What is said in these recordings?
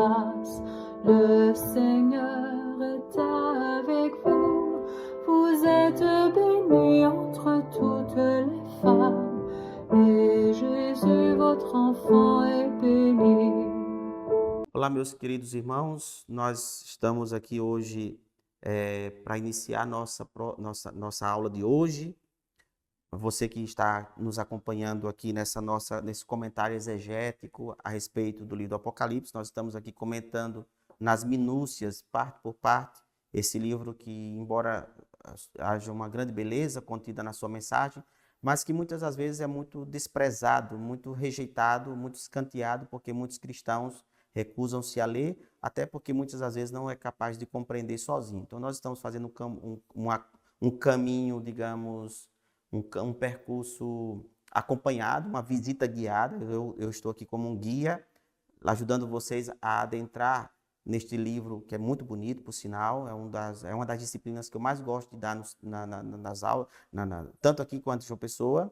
grâce. Le Seigneur est avec vous. Vous êtes bénie entre toutes les femmes, et Jésus, votre enfant, est béni. Olá, meus queridos irmãos, nós estamos aqui hoje para iniciar nossa aula de hoje. Você que está nos acompanhando aqui nesse comentário exegético a respeito do livro do Apocalipse, nós estamos aqui comentando nas minúcias, parte por parte, esse livro que, embora haja uma grande beleza contida na sua mensagem, mas que muitas das vezes é muito desprezado, muito rejeitado, muito escanteado, porque muitos cristãos recusam-se a ler, até porque muitas das vezes não é capaz de compreender sozinho. Então nós estamos fazendo um caminho, digamos, um percurso acompanhado, uma visita guiada. Eu estou aqui como um guia, ajudando vocês a adentrar neste livro, que é muito bonito, por sinal. É uma das disciplinas que eu mais gosto de dar nas aulas, tanto aqui quanto em João Pessoa,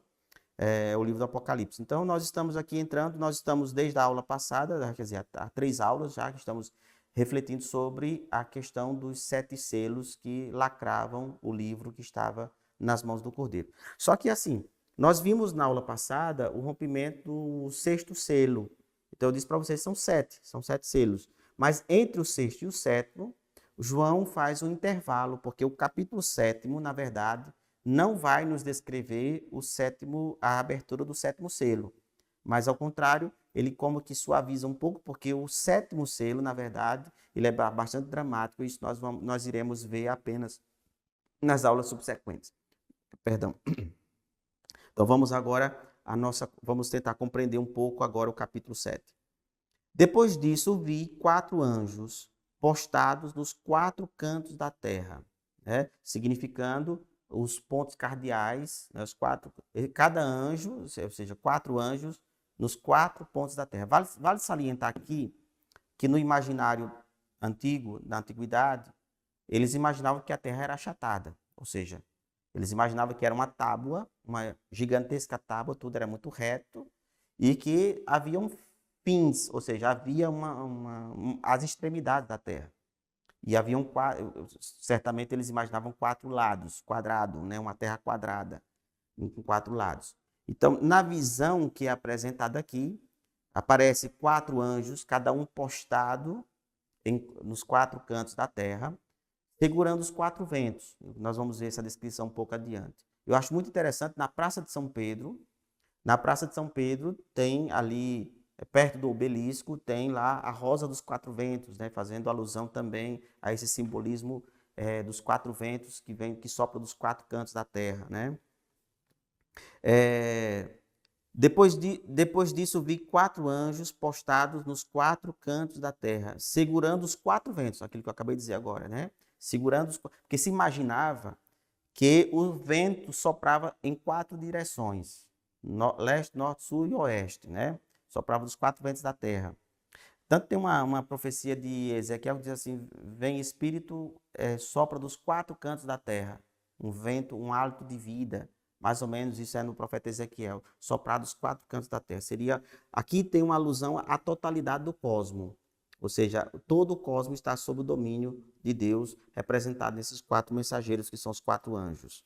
é o livro do Apocalipse. Então, nós estamos aqui entrando, nós estamos desde a aula passada, quer dizer, há 3 aulas já, que estamos refletindo sobre a questão dos 7 selos que lacravam o livro que estava nas mãos do Cordeiro. Só que assim, nós vimos na aula passada o rompimento do 6º selo. Então eu disse para vocês, são 7 selos. Mas entre o 6º e o 7º, João faz um intervalo, porque o capítulo 7º, na verdade, não vai nos descrever a abertura do 7º selo. Mas ao contrário, ele como que suaviza um pouco, porque o 7º selo, na verdade, ele é bastante dramático, e isso nós iremos ver apenas nas aulas subsequentes. Perdão. Então vamos agora vamos tentar compreender um pouco agora o capítulo 7. Depois disso vi 4 anjos postados nos 4 cantos da terra, né? Significando os pontos cardeais, né? Cada anjo, ou seja, 4 anjos nos 4 pontos da terra. Vale salientar aqui que no imaginário antigo, na antiguidade, eles imaginavam que a terra era achatada, ou seja, eles imaginavam que era uma tábua, uma gigantesca tábua, tudo era muito reto, e que haviam fins, ou seja, havia as extremidades da terra. E haviam certamente eles imaginavam 4 lados, quadrado, né? Uma terra quadrada, com 4 lados. Então, na visão que é apresentada aqui, aparece 4 anjos, cada um postado nos 4 cantos da terra, segurando os 4 ventos. Nós vamos ver essa descrição um pouco adiante. Eu acho muito interessante, na Praça de São Pedro tem ali, perto do obelisco, tem lá a Rosa dos 4 Ventos, né, fazendo alusão também a esse simbolismo dos 4 ventos que sopram dos 4 cantos da terra, né? Depois disso, vi 4 anjos postados nos 4 cantos da terra, segurando os 4 ventos, aquilo que eu acabei de dizer agora, né? Porque se imaginava que o vento soprava em 4 direções, leste, norte, sul e oeste, né? Soprava dos 4 ventos da terra. Tanto tem uma profecia de Ezequiel que diz assim, vem espírito, sopra dos 4 cantos da terra, um vento, um hálito de vida, mais ou menos isso é no profeta Ezequiel, soprar dos 4 cantos da terra. Aqui tem uma alusão à totalidade do cosmo. Ou seja, todo o cosmos está sob o domínio de Deus, representado nesses 4 mensageiros, que são os 4 anjos.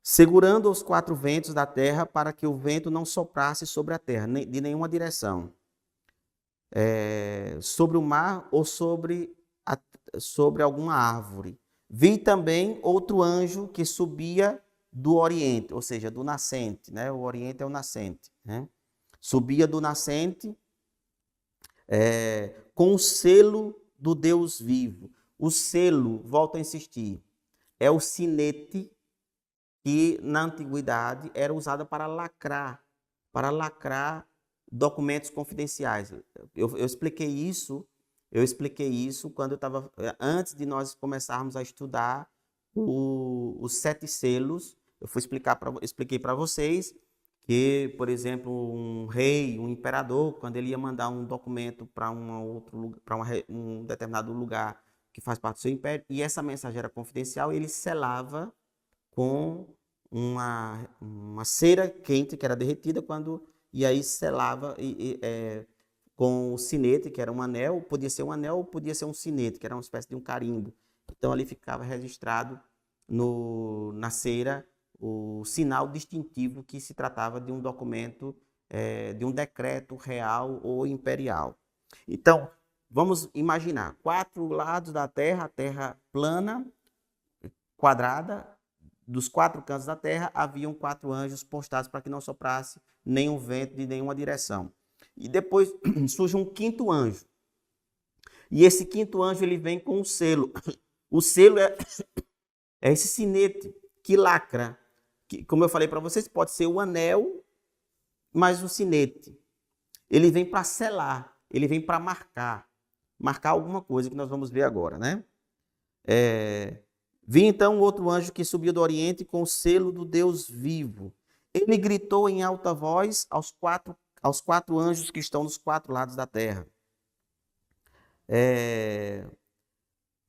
Segurando os 4 ventos da terra para que o vento não soprasse sobre a terra, de nenhuma direção. Sobre o mar ou sobre alguma árvore. Vi também outro anjo que subia do oriente, ou seja, do nascente, né? O oriente é o nascente, né? Subia do nascente, com o selo do Deus vivo. O selo, volto a insistir, é o sinete que na antiguidade era usado para lacrar documentos confidenciais. Eu expliquei isso quando antes de nós começarmos a estudar os 7 selos. Eu expliquei para vocês que, por exemplo, um rei, um imperador, quando ele ia mandar um documento para um determinado lugar que faz parte do seu império, e essa mensagem era confidencial, ele selava com uma cera quente que era derretida, e aí selava com o sinete, que era um anel, podia ser um anel ou podia ser um sinete, que era uma espécie de um carimbo. Então ali ficava registrado na cera o sinal distintivo que se tratava de um documento, de um decreto real ou imperial. Então, vamos imaginar 4 lados da Terra, a Terra plana, quadrada, dos 4 cantos da terra haviam 4 anjos postados para que não soprasse nenhum vento de nenhuma direção. E depois surge um 5º anjo. E esse 5º anjo ele vem com um selo. O selo é esse sinete que lacra. Que, como eu falei para vocês, pode ser o anel, mas o sinete. Ele vem para selar, ele vem para marcar alguma coisa que nós vamos ver agora, né? Vi então outro anjo que subiu do Oriente com o selo do Deus vivo. Ele gritou em alta voz aos quatro anjos que estão dos 4 lados da terra.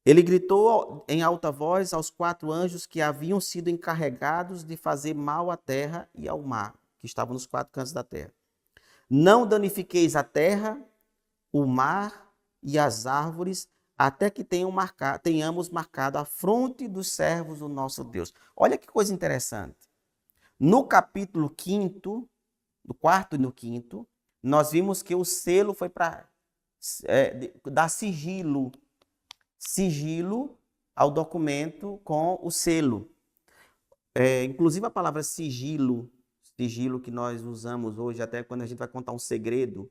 Ele gritou em alta voz aos 4 anjos que haviam sido encarregados de fazer mal à terra e ao mar, que estavam nos 4 cantos da terra. Não danifiqueis a terra, o mar e as árvores, até que tenhamos marcado a fronte dos servos do nosso Deus. Olha que coisa interessante. No capítulo 5º, do 4º e no 5º, nós vimos que o selo foi para dar sigilo ao documento com o selo. Inclusive a palavra sigilo que nós usamos hoje, até quando a gente vai contar um segredo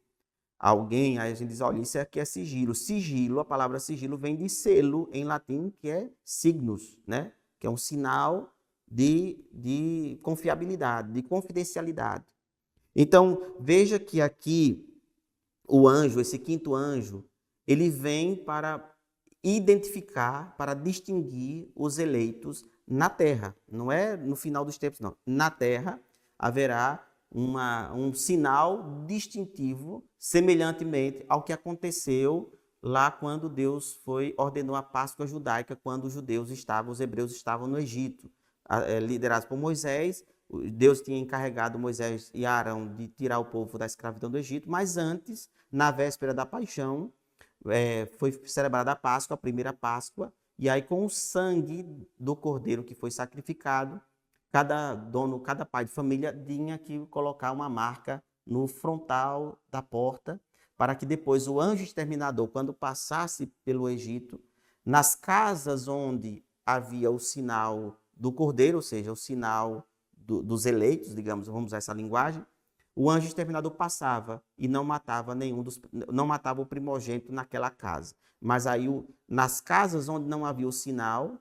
a alguém, aí a gente diz, olha, isso aqui é sigilo. Sigilo, a palavra sigilo vem de selo em latim, que é signus, né? Que é um sinal de confiabilidade, de confidencialidade. Então, veja que aqui o anjo, esse 5º anjo, ele vem para identificar, para distinguir os eleitos na terra. Não é no final dos tempos, não. Na terra haverá um sinal distintivo, semelhantemente ao que aconteceu lá quando Deus ordenou a Páscoa judaica, quando os hebreus estavam no Egito, liderados por Moisés. Deus tinha encarregado Moisés e Arão de tirar o povo da escravidão do Egito, mas antes, na véspera da paixão, foi celebrada a Páscoa, a primeira Páscoa, e aí com o sangue do cordeiro que foi sacrificado, cada pai de família tinha que colocar uma marca no frontal da porta, para que depois o anjo exterminador, quando passasse pelo Egito, nas casas onde havia o sinal do cordeiro, ou seja, o sinal dos eleitos, digamos, vamos usar essa linguagem, o anjo exterminador passava e não matava não matava o primogênito naquela casa. Mas aí nas casas onde não havia o sinal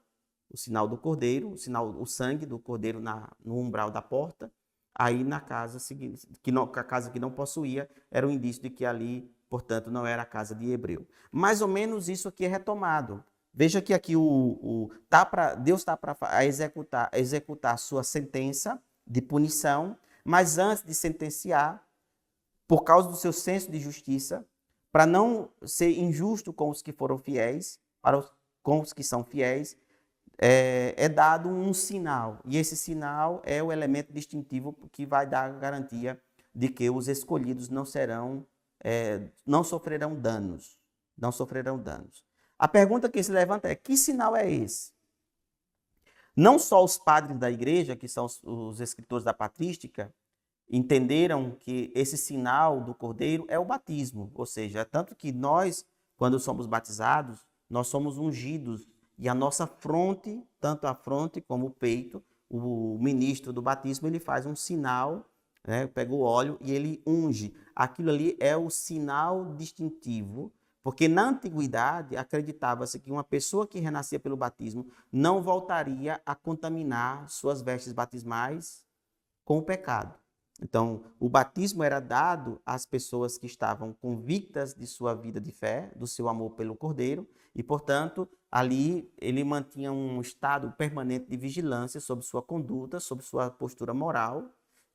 do cordeiro, o sangue do cordeiro no umbral da porta, aí na casa seguinte, a casa que não possuía, era um indício de que ali, portanto, não era a casa de hebreu. Mais ou menos isso aqui é retomado. Veja que aqui Deus está para executar a sua sentença de punição, mas antes de sentenciar, por causa do seu senso de justiça, para não ser injusto com os que foram fiéis, com os que são fiéis, é dado um sinal. E esse sinal é o elemento distintivo que vai dar a garantia de que os escolhidos não sofrerão danos. Não sofrerão danos. A pergunta que se levanta é: que sinal é esse? Não só os padres da igreja, que são os escritores da patrística, entenderam que esse sinal do cordeiro é o batismo. Ou seja, tanto que nós, quando somos batizados, nós somos ungidos. E a nossa fronte, tanto a fronte como o peito, o ministro do batismo, ele faz um sinal, né? Pega o óleo e ele unge. Aquilo ali é o sinal distintivo, porque na antiguidade acreditava-se que uma pessoa que renascia pelo batismo não voltaria a contaminar suas vestes batismais com o pecado. Então, o batismo era dado às pessoas que estavam convictas de sua vida de fé, do seu amor pelo Cordeiro, e, portanto, ali ele mantinha um estado permanente de vigilância sobre sua conduta, sobre sua postura moral,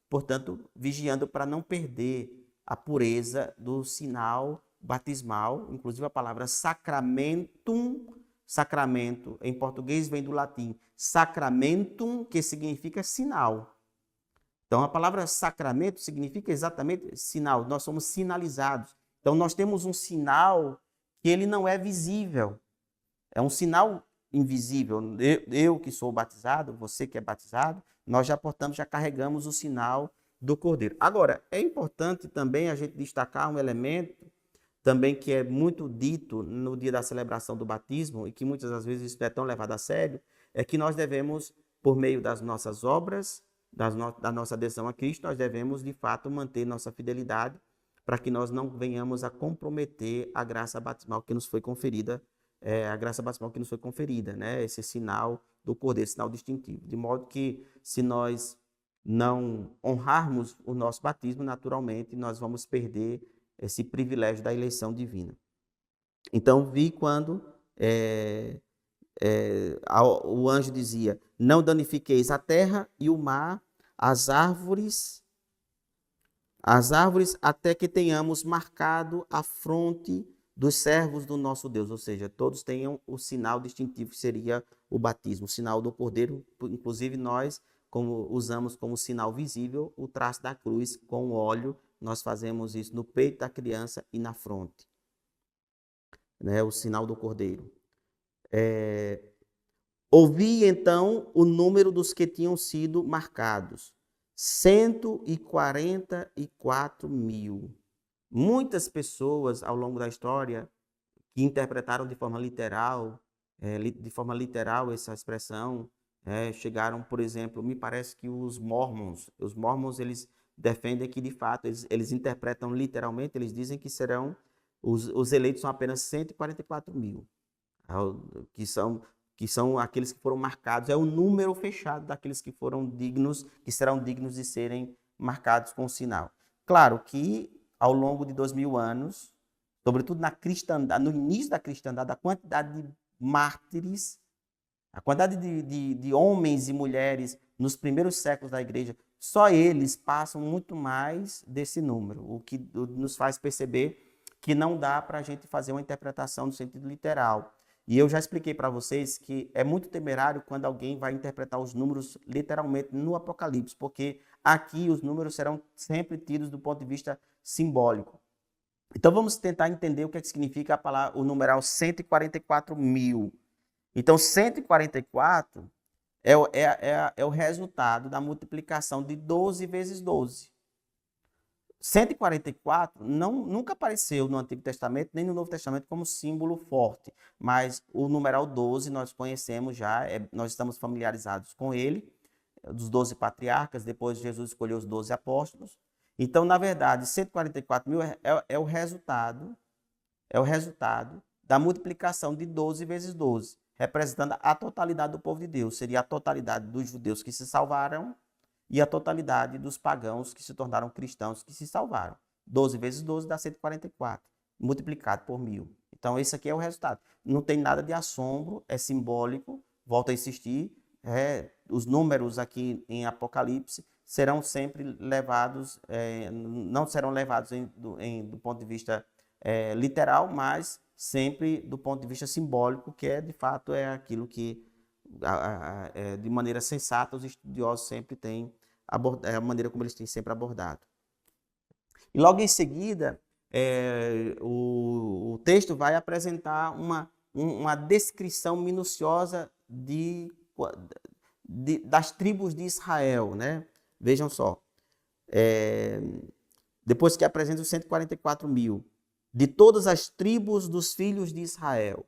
portanto, vigiando para não perder a pureza do sinal batismal. Inclusive a palavra sacramentum, sacramento em português vem do latim sacramentum, que significa sinal. Então, a palavra sacramento significa exatamente sinal. Nós somos sinalizados. Então, nós temos um sinal que ele não é visível. É um sinal invisível. Eu que sou batizado, você que é batizado, nós já, portanto, já carregamos o sinal do Cordeiro. Agora, é importante também a gente destacar um elemento também que é muito dito no dia da celebração do batismo, e que muitas das vezes isso não é tão levado a sério, é que nós devemos, por meio das nossas obras, da nossa adesão a Cristo, nós devemos, de fato, manter nossa fidelidade para que nós não venhamos a comprometer a graça batismal que nos foi conferida, né? Esse sinal do Cordeiro, sinal distintivo. De modo que, se nós não honrarmos o nosso batismo, naturalmente, nós vamos perder esse privilégio da eleição divina. Então, vi quando o anjo dizia: não danifiqueis a terra e o mar, as árvores, até que tenhamos marcado a fronte dos servos do nosso Deus. Ou seja, todos tenham o sinal distintivo que seria o batismo, o sinal do Cordeiro. Inclusive nós, como usamos como sinal visível o traço da cruz com óleo, nós fazemos isso no peito da criança e na fronte, né? O sinal do Cordeiro. Ouvi então o número dos que tinham sido marcados: 144.000. Muitas pessoas ao longo da história que interpretaram de forma literal essa expressão, chegaram, por exemplo, me parece que os mormons eles defendem que de fato eles interpretam literalmente, eles dizem que serão os eleitos são apenas 144.000, que são aqueles que foram marcados, é o número fechado daqueles que serão dignos de serem marcados com o sinal. Claro que ao longo de 2000 anos, sobretudo na cristandade, no início da cristandade, a quantidade de mártires, a quantidade de homens e mulheres nos primeiros séculos da igreja, só eles passam muito mais desse número, o que nos faz perceber que não dá para a gente fazer uma interpretação no sentido literal. E eu já expliquei para vocês que é muito temerário quando alguém vai interpretar os números literalmente no Apocalipse, porque aqui os números serão sempre tidos do ponto de vista simbólico. Então vamos tentar entender o que significa o numeral 144.000. Então 144 é o resultado da multiplicação de 12 vezes 12. 144 nunca apareceu no Antigo Testamento nem no Novo Testamento como símbolo forte, mas o numeral 12 nós conhecemos já, nós estamos familiarizados com ele, dos 12 patriarcas, depois Jesus escolheu os 12 apóstolos. Então, na verdade, 144.000 é o resultado da multiplicação de 12 vezes 12, representando a totalidade do povo de Deus. Seria a totalidade dos judeus que se salvaram e a totalidade dos pagãos que se tornaram cristãos que se salvaram. 12 vezes 12 dá 144, multiplicado por 1.000. Então, esse aqui é o resultado. Não tem nada de assombro, é simbólico, volto a insistir, os números aqui em Apocalipse serão sempre levados, não serão levados do ponto de vista literal, mas sempre do ponto de vista simbólico, que de fato é aquilo que, de maneira sensata, os estudiosos sempre têm abordado, a maneira como eles têm sempre abordado. E logo em seguida, o texto vai apresentar uma descrição minuciosa das tribos de Israel, né? Vejam só, depois que apresenta os 144.000, de todas as tribos dos filhos de Israel,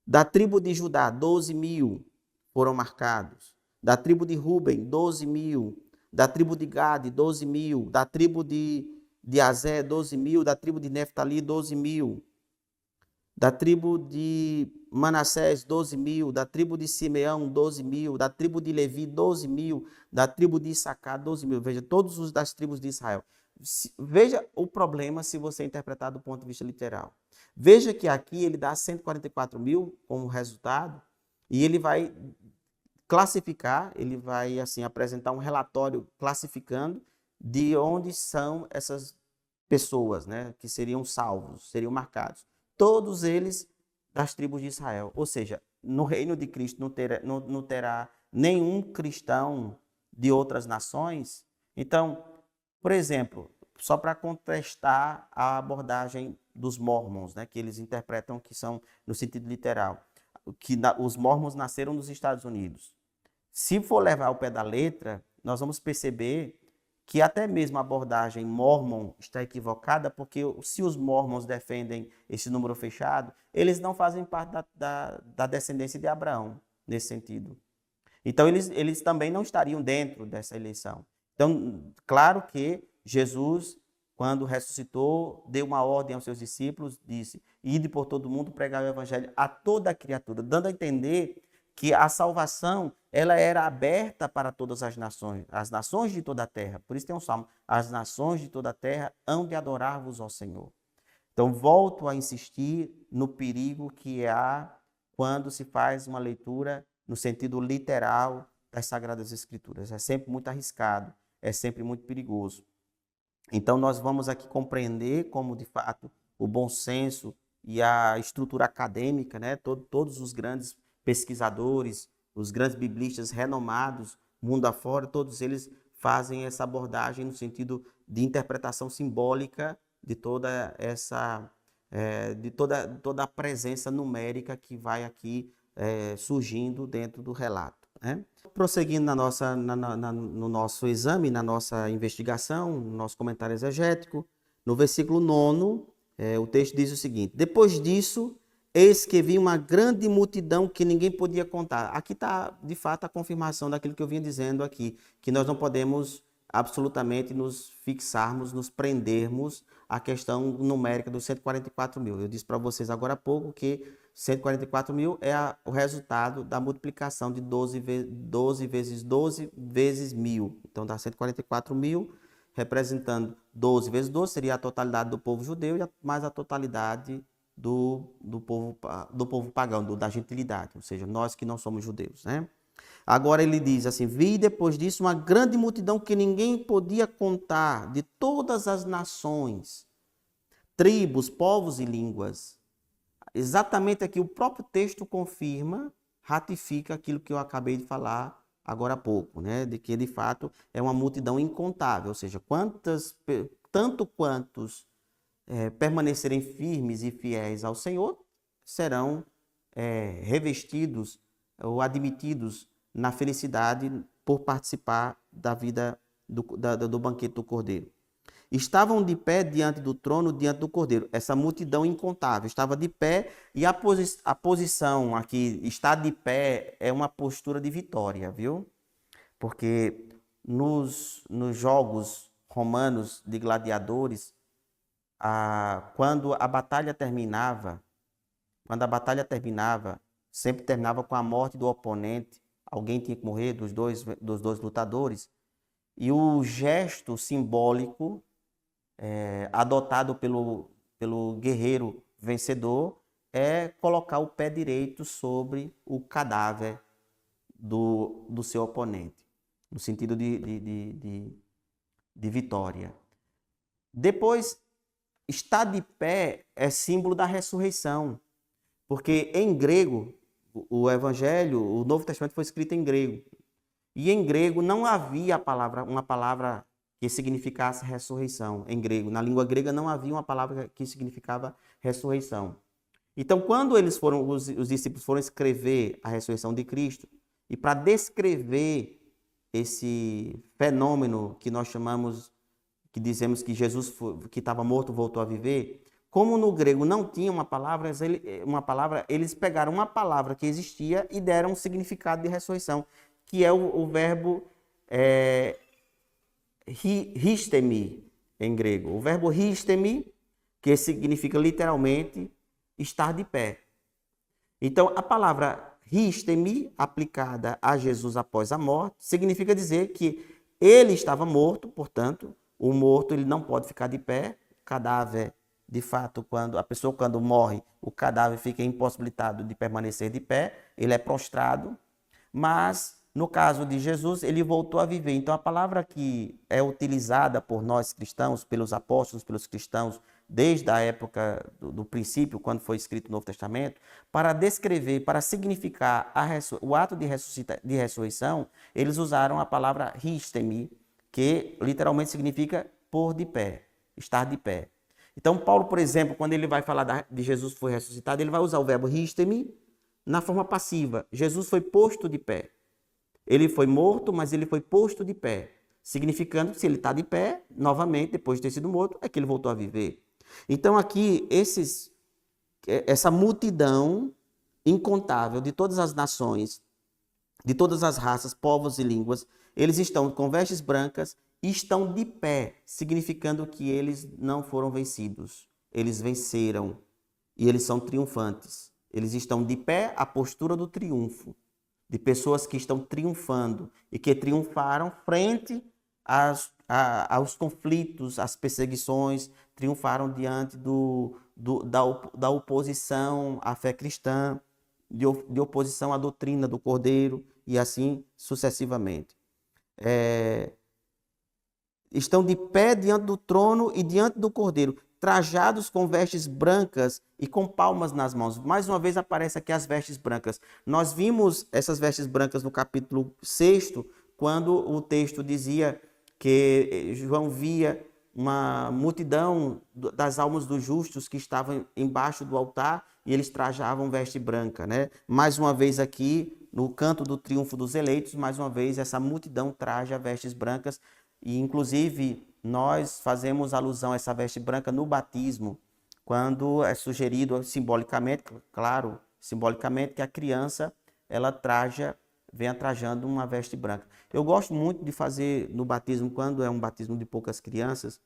da tribo de Judá, 12.000 foram marcados, da tribo de Ruben, 12.000, da tribo de Gade, 12.000, da tribo de Azé, 12.000, da tribo de Neftali, 12.000, da tribo de Manassés, 12.000, da tribo de Simeão, 12.000, da tribo de Levi, 12.000, da tribo de Issacar, 12.000. Veja, todos os das tribos de Israel. Veja o problema se você interpretar do ponto de vista literal. Veja que aqui ele dá 144.000 como resultado e ele vai classificar, ele vai assim apresentar um relatório classificando de onde são essas pessoas, né, que seriam salvos, seriam marcados. Todos eles das tribos de Israel. Ou seja, no reino de Cristo não terá nenhum cristão de outras nações. Então, por exemplo, só para contestar a abordagem dos Mormons, né, que eles interpretam que são no sentido literal, que os Mormons nasceram nos Estados Unidos. Se for levar ao pé da letra, nós vamos perceber que até mesmo a abordagem Mormon está equivocada, porque se os Mormons defendem esse número fechado, eles não fazem parte da descendência de Abraão, nesse sentido. Então, eles também não estariam dentro dessa eleição. Então, claro que Jesus, quando ressuscitou, deu uma ordem aos seus discípulos, disse: ide por todo mundo pregar o evangelho a toda a criatura, dando a entender que a salvação ela era aberta para todas as nações de toda a terra. Por isso tem um salmo: as nações de toda a terra hão de adorar-vos, ó Senhor. Então, volto a insistir no perigo que há quando se faz uma leitura no sentido literal das Sagradas Escrituras. É sempre muito arriscado, é sempre muito perigoso. Então, nós vamos aqui compreender como, de fato, o bom senso e a estrutura acadêmica, né, todos os grandes pesquisadores, os grandes biblistas renomados, mundo afora, todos eles fazem essa abordagem no sentido de interpretação simbólica de toda essa, toda a presença numérica que vai aqui surgindo dentro do relato, né? Prosseguindo no nosso exame, na nossa investigação, no nosso comentário exegético, no versículo 9, o texto diz o seguinte: depois disso, eis que vi uma grande multidão que ninguém podia contar. Aqui está, de fato, a confirmação daquilo que eu vinha dizendo aqui, que nós não podemos absolutamente nos fixarmos, nos prendermos à questão numérica dos 144 mil. Eu disse para vocês agora há pouco que 144 mil é o resultado da multiplicação de 12 vezes 12 vezes 1.000. Então dá 144 mil, representando 12 vezes 12, seria a totalidade do povo judeu, mais a totalidade do povo pagão, da gentilidade, ou seja, nós que não somos judeus, né? Agora ele diz assim: vi depois disso uma grande multidão que ninguém podia contar, de todas as nações, tribos, povos e línguas. Exatamente aqui o próprio texto confirma, ratifica aquilo que eu acabei de falar agora há pouco, né? De que de fato é uma multidão incontável, ou seja, tanto quantos permanecerem firmes e fiéis ao Senhor serão revestidos ou admitidos na felicidade por participar da vida do banquete do Cordeiro. Estavam de pé diante do trono, diante do Cordeiro. Essa multidão incontável estava de pé, e a posição aqui, estar de pé, é uma postura de vitória, viu? Porque nos jogos romanos de gladiadores, quando a batalha terminava, sempre terminava com a morte do oponente. Alguém tinha que morrer dos dois lutadores. E o gesto simbólico adotado pelo guerreiro vencedor é colocar o pé direito sobre o cadáver do seu oponente, no sentido de vitória. Depois, estar de pé é símbolo da ressurreição, porque em grego, o Evangelho, o Novo Testamento foi escrito em grego. E em grego não havia uma palavra que significasse ressurreição. Em grego, na língua grega não havia uma palavra que significava ressurreição. Então, quando os discípulos foram escrever a ressurreição de Cristo, e para descrever esse fenômeno que nós chamamos, que dizemos que Jesus, que estava morto, voltou a viver, como no grego não tinha uma palavra, eles pegaram uma palavra que existia e deram um significado de ressurreição, que é o verbo histemi, em grego. O verbo histemi, que significa literalmente estar de pé. Então, a palavra histemi, aplicada a Jesus após a morte, significa dizer que ele estava morto, portanto, o morto ele não pode ficar de pé, o cadáver. De fato, quando a pessoa morre, o cadáver fica impossibilitado de permanecer de pé, ele é prostrado, mas no caso de Jesus, ele voltou a viver. Então, a palavra que é utilizada por nós cristãos, pelos apóstolos, pelos cristãos, desde a época do princípio, quando foi escrito o Novo Testamento, para descrever, para significar o ato de ressurreição, eles usaram a palavra histemi, que literalmente significa pôr de pé, estar de pé. Então, Paulo, por exemplo, quando ele vai falar de Jesus que foi ressuscitado, ele vai usar o verbo ristemi na forma passiva. Jesus foi posto de pé. Ele foi morto, mas ele foi posto de pé. Significando que se ele está de pé, novamente, depois de ter sido morto, é que ele voltou a viver. Então, aqui, essa multidão incontável de todas as nações, de todas as raças, povos e línguas, eles estão com vestes brancas e estão de pé, significando que eles não foram vencidos. Eles venceram e eles são triunfantes. Eles estão de pé, a postura do triunfo, de pessoas que estão triunfando e que triunfaram frente aos conflitos, às perseguições, triunfaram diante da oposição à fé cristã, de oposição à doutrina do Cordeiro e assim sucessivamente. Estão de pé diante do trono e diante do Cordeiro, trajados com vestes brancas e com palmas nas mãos. Mais uma vez aparece aqui as vestes brancas. Nós vimos essas vestes brancas no capítulo 6, quando o texto dizia que João via uma multidão das almas dos justos que estavam embaixo do altar e eles trajavam veste branca, né? Mais uma vez aqui, no canto do triunfo dos eleitos, mais uma vez essa multidão traja vestes brancas e, inclusive, nós fazemos alusão a essa veste branca no batismo, quando é sugerido simbolicamente, claro, simbolicamente, que a criança ela venha trajando uma veste branca. Eu gosto muito de fazer no batismo, quando é um batismo de poucas crianças,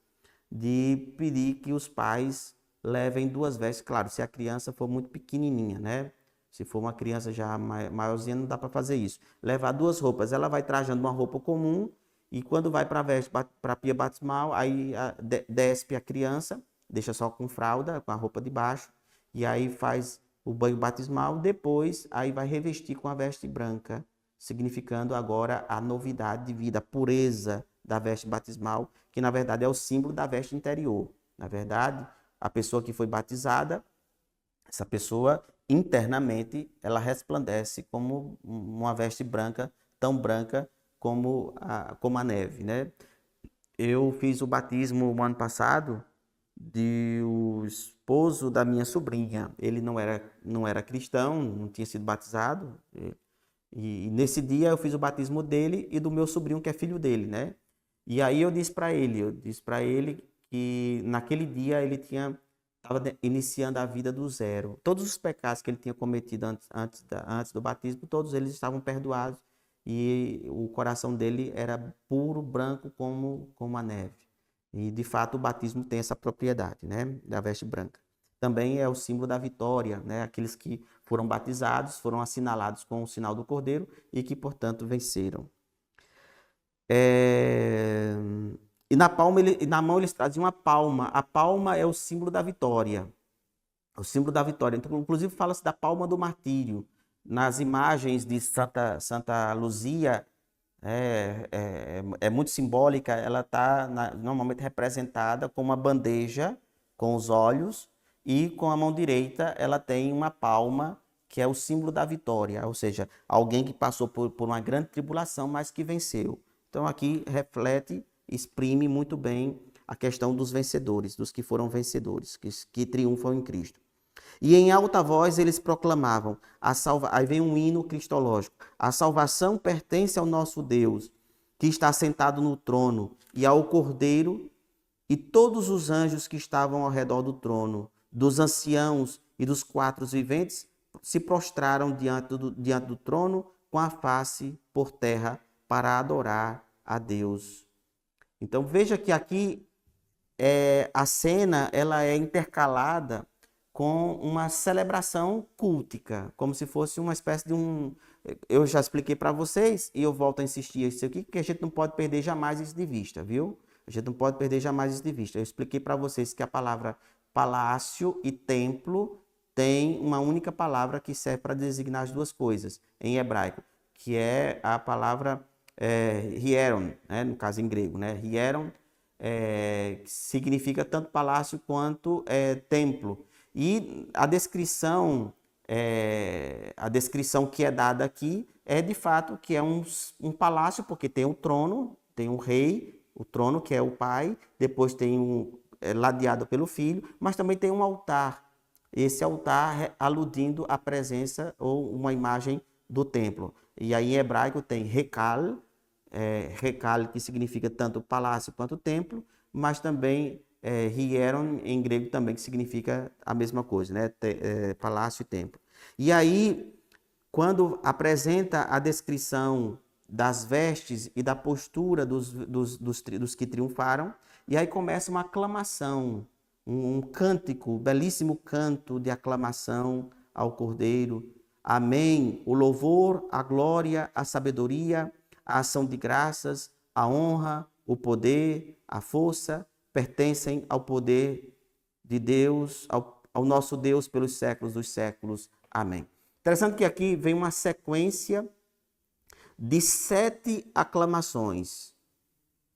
de pedir que os pais levem 2 vestes. Claro, se a criança for muito pequenininha, né? Se for uma criança já maiorzinha, não dá para fazer isso. Levar 2 roupas. Ela vai trajando uma roupa comum e quando vai para a pia batismal, aí despe a criança, deixa só com fralda, com a roupa de baixo, e aí faz o banho batismal. Depois, aí vai revestir com a veste branca, significando agora a novidade de vida, a pureza da veste batismal, que na verdade é o símbolo da veste interior. Na verdade, a pessoa que foi batizada, essa pessoa internamente, ela resplandece como uma veste branca, tão branca como a neve, né? Eu fiz o batismo no ano passado do esposo da minha sobrinha. Ele não era cristão, não tinha sido batizado. E nesse dia eu fiz o batismo dele e do meu sobrinho, que é filho dele, né? E aí eu disse para ele que naquele dia ele estava iniciando a vida do zero. Todos os pecados que ele tinha cometido antes do batismo, todos eles estavam perdoados e o coração dele era puro, branco como a neve. E de fato o batismo tem essa propriedade, né, da veste branca. Também é o símbolo da vitória, né? Aqueles que foram batizados, foram assinalados com o sinal do Cordeiro e que, portanto, venceram. E na mão eles traziam a palma. A palma é o símbolo da vitória. O símbolo da vitória. Então, inclusive, fala-se da palma do martírio. Nas imagens de Santa Luzia, é muito simbólica. Ela está normalmente representada com uma bandeja com os olhos, e com a mão direita ela tem uma palma, que é o símbolo da vitória, ou seja, alguém que passou por uma grande tribulação, mas que venceu. Então aqui reflete, exprime muito bem a questão dos vencedores, dos que foram vencedores, que triunfam em Cristo. E em alta voz eles proclamavam, aí vem um hino cristológico: a salvação pertence ao nosso Deus, que está sentado no trono, e ao Cordeiro, e todos os anjos que estavam ao redor do trono, dos anciãos e dos 4 viventes, se prostraram diante do trono com a face por terra para adorar a Deus. Então veja que aqui a cena ela é intercalada com uma celebração cultica, como se fosse uma espécie de um... Eu já expliquei para vocês e eu volto a insistir isso aqui, porque a gente não pode perder jamais isso de vista, viu? A gente não pode perder jamais isso de vista. Eu expliquei para vocês que a palavra palácio e templo tem uma única palavra que serve para designar as 2 coisas em hebraico, que é a palavra hieron, né? No caso em grego, né? Hieron significa tanto palácio quanto templo. E a descrição que é dada aqui é de fato que é um palácio, porque tem um trono, tem um rei, o trono que é o Pai, depois tem ladeado pelo Filho, mas também tem um altar. Esse altar aludindo à presença ou uma imagem do templo. E aí em hebraico tem Hekal, Hekal que significa tanto palácio quanto templo, mas também Hieron em grego também que significa a mesma coisa, né? Palácio e templo. E aí, quando apresenta a descrição das vestes e da postura dos que triunfaram, e aí começa uma aclamação, um cântico, belíssimo canto de aclamação ao Cordeiro. Amém. O louvor, a glória, a sabedoria, a ação de graças, a honra, o poder, a força, pertencem ao poder de Deus, ao nosso Deus pelos séculos dos séculos. Amém. Interessante que aqui vem uma sequência de 7 aclamações.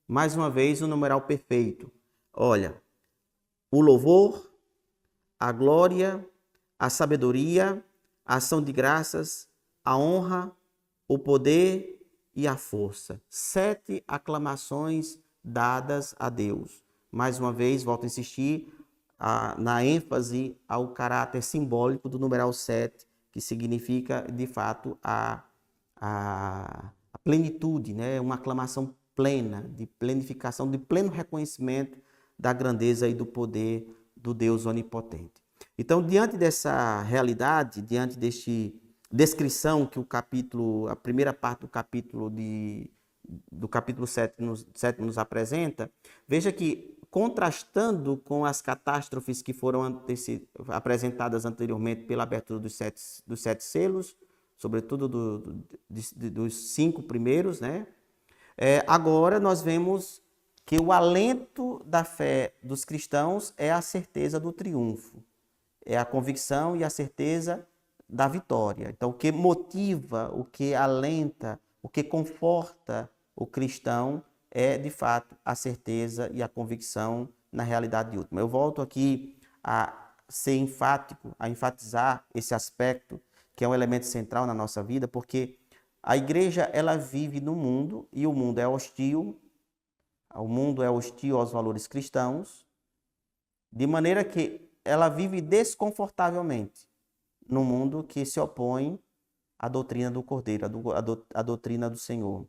Mais uma vez, o numeral perfeito. Olha, o louvor, a glória, a sabedoria, a ação de graças, a honra, o poder e a força. 7 aclamações dadas a Deus. Mais uma vez, volto a insistir na ênfase ao caráter simbólico do numeral 7, que significa, de fato, a plenitude, né? Uma aclamação plena, de plenificação, de pleno reconhecimento da grandeza e do poder do Deus onipotente. Então, diante dessa realidade, diante desta descrição que a primeira parte do capítulo 7 nos apresenta, veja que, contrastando com as catástrofes que foram apresentadas anteriormente pela abertura dos sete selos, sobretudo dos 5 primeiros, né? Agora nós vemos que o alento da fé dos cristãos é a certeza do triunfo, é a convicção e a certeza da vitória. Então, o que motiva, o que alenta, o que conforta o cristão é, de fato, a certeza e a convicção na realidade última. Eu volto aqui a ser enfático, a enfatizar esse aspecto, que é um elemento central na nossa vida, porque a igreja, ela vive no mundo e o mundo é hostil aos valores cristãos, de maneira que ela vive desconfortavelmente no mundo que se opõe à doutrina do Cordeiro, à doutrina do Senhor.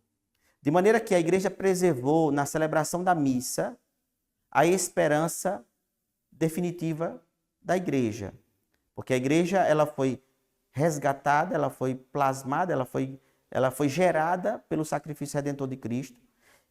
De maneira que a igreja preservou na celebração da missa a esperança definitiva da igreja. Porque a igreja, ela foi resgatada, ela foi plasmada, ela foi gerada pelo sacrifício redentor de Cristo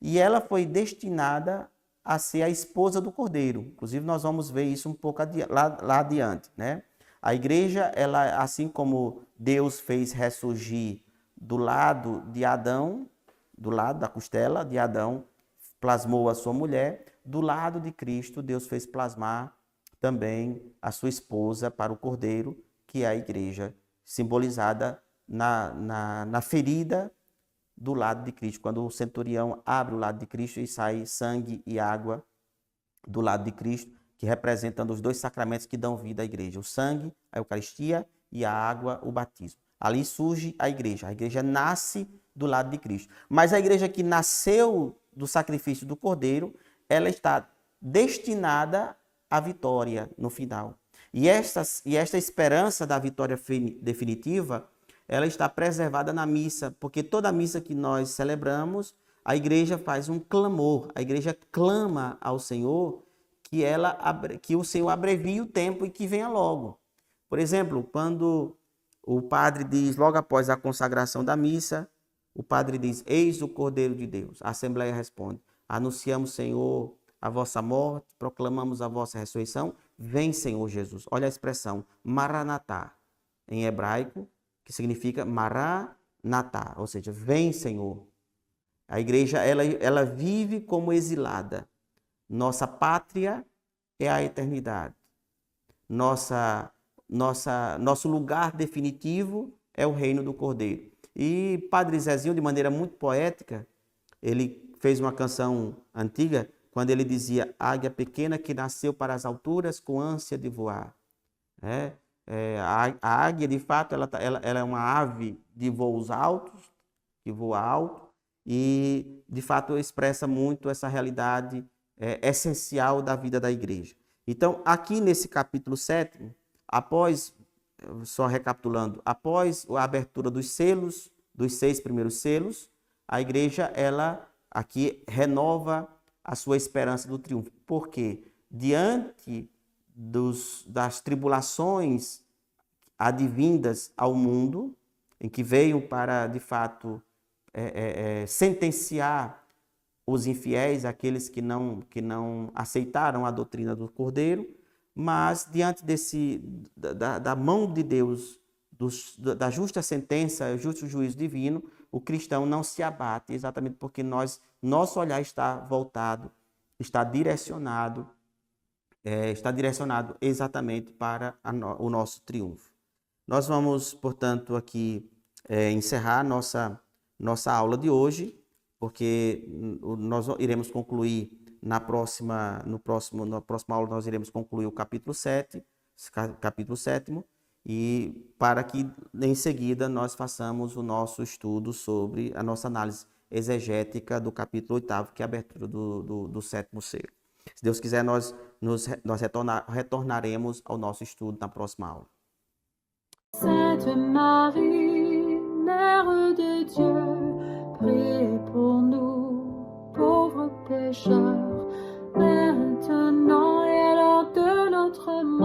e ela foi destinada a ser a esposa do Cordeiro. Inclusive, nós vamos ver isso um pouco lá adiante, né? A igreja, ela, assim como Deus fez ressurgir do lado de Adão, do lado da costela de Adão, plasmou a sua mulher, do lado de Cristo, Deus fez plasmar também a sua esposa para o Cordeiro, que é a igreja, simbolizada na ferida do lado de Cristo. Quando o centurião abre o lado de Cristo e sai sangue e água do lado de Cristo, que representam os 2 sacramentos que dão vida à igreja. O sangue, a Eucaristia, e a água, o batismo. Ali surge a igreja. A igreja nasce do lado de Cristo. Mas a igreja que nasceu do sacrifício do Cordeiro, ela está destinada à vitória no final. E esta esperança da vitória definitiva, ela está preservada na missa, porque toda missa que nós celebramos, a igreja faz um clamor, a igreja clama ao Senhor que o Senhor abrevie o tempo e que venha logo. Por exemplo, quando o padre diz, logo após a consagração da missa, o padre diz, eis o Cordeiro de Deus. A Assembleia responde, anunciamos, Senhor, a vossa morte, proclamamos a vossa ressurreição, vem, Senhor Jesus. Olha a expressão, Maranatá, em hebraico, que significa Maranatá, ou seja, vem, Senhor. A igreja, ela vive como exilada. Nossa pátria é a eternidade. Nosso lugar definitivo é o reino do Cordeiro. E Padre Zezinho, de maneira muito poética, ele fez uma canção antiga, quando ele dizia, águia pequena que nasceu para as alturas com ânsia de voar. A águia, de fato, ela é uma ave de voos altos, que voa alto, e, de fato, expressa muito essa realidade essencial da vida da igreja. Então, aqui nesse capítulo 7, após, só recapitulando, após a abertura dos selos, dos 6 primeiros selos, a igreja, ela aqui renova a sua esperança do triunfo. Por quê? Diante das tribulações advindas ao mundo, em que veio para, de fato, sentenciar os infiéis, aqueles que não aceitaram a doutrina do Cordeiro, mas diante da mão de Deus, da justa sentença, justo juízo divino, o cristão não se abate, exatamente porque nosso olhar está voltado, está direcionado exatamente para o nosso triunfo. Nós vamos, portanto, aqui encerrar nossa aula de hoje, porque nós iremos concluir na próxima aula, nós iremos concluir o capítulo 7, capítulo 7º, e para que em seguida nós façamos o nosso estudo sobre a nossa análise exegética do capítulo 8º, que é a abertura do 7º selo. Se Deus quiser, nós retornaremos ao nosso estudo na próxima aula. Sainte Marie, Mère de Dieu, priez pour nous, pauvres pécheurs, maintenant et à l'heure de notre mort.